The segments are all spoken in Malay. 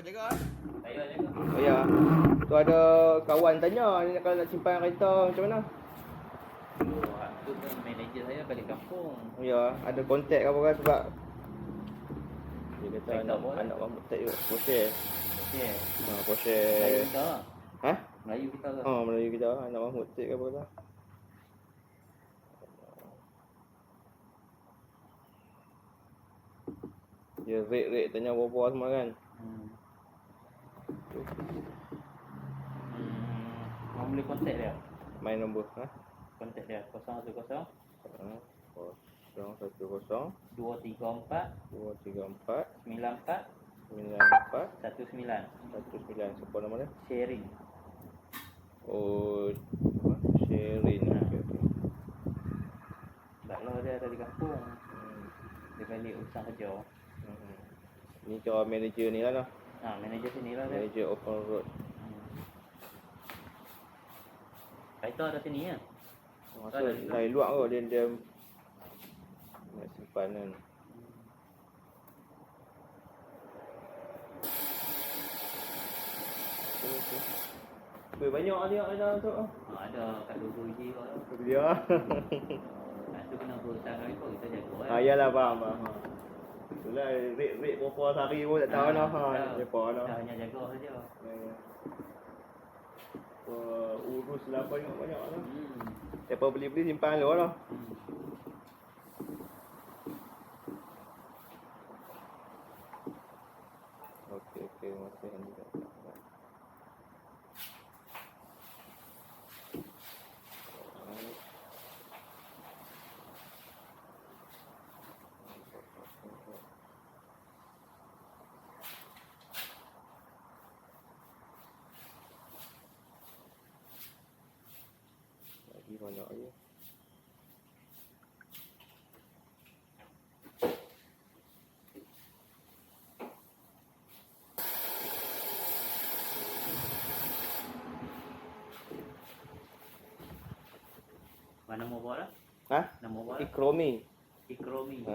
jaga ah. Saya jaga. Oh ya. Tu ada kawan tanya ni kalau nak simpan kereta macam mana? Tu kan manager saya balik kampung. Oh ya, ada kontak ke apa kan sebab dia kata Baik, tak boleh. anak rambut tak juga. Porsche. Okey. Porsche. Melayu kita. Ha? Melayu kita ke? Oh, Melayu kita anak rambut tak ke apa kata. Dia rate tanya berapa semua kan. Mau boleh kontak dia. Main nombor Kontak dia 010 010 234 234 94 94 19. 19. Siapa nama dia? Sharing. Oh, Sherin. Okey. Kalau dia ada di kampung. Dia balik urusan kerja. Ni kira manager ni lah. Manager sini lah dia. Manager open road. Kereta ada sini ya. Masa lain luar kot dia nak simpan kan. Banyak dia ada tu. Ada kat 20 biji kalau. Dia. Tu kena berusaha kali pun kita jaga. Yalah faham. Itulah rate berapa sehari pun tak tahu lah. Depa lah. Hanya jaga saja. Urus lah banyak lah. Depa beli simpan dulu lah. Okey, masih ni. Lagi banyak lagi. Mana mau buat lah? Nama buat lah? Ikromi. Ikromi.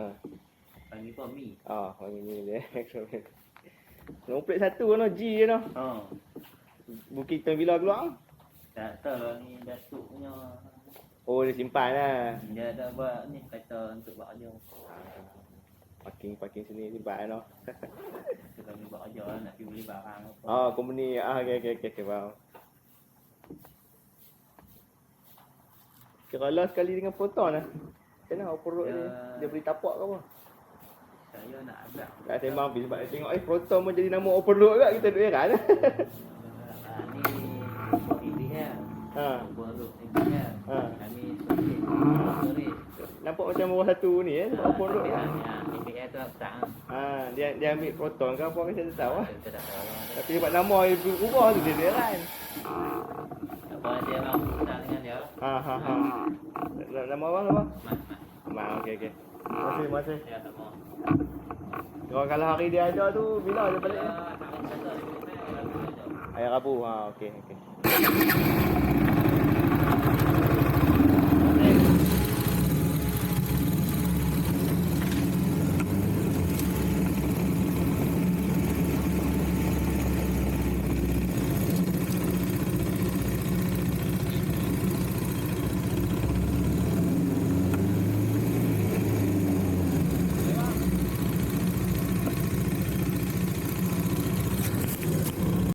Panggil apa? Mi. Panggil ni dia. Ikromi. Nombor plate 1 kan G je noh. Bukit kita bila keluar? Tak tahu ni Datuk punya. Oh, dia simpan lah. Dia dah buat ni kata untuk buat kerja. Parking sini simpan noh. Kita kami buat kerja lah, nak pergi beli barang apa. Company. Okey, faham. Kira lah sekali dengan Proton lah. Macam mana open road ni? Dia beri tapak ke apa? Saya nak agak. Tak sembang habis sebab dia tengok Proton pun jadi nama open road kat kita duk heran. Ni ini ya. Open road ini ya. Kami sorry. Nampak macam bawah satu ni open road. IPA tu tak. Dia ambil Proton ke apa ke saya tak tahu lah. Kita tak tahu. Tapi sebab nama dia berubah tu dia heran. Apa dia mau kenal dengan dia? Nama apa? Mat. Okey. Terima kasih. Ya tak mau. Kalau hari dia ada tu bila dia balik? Hari Sabtu dia balik. Hari Rabu. Okey.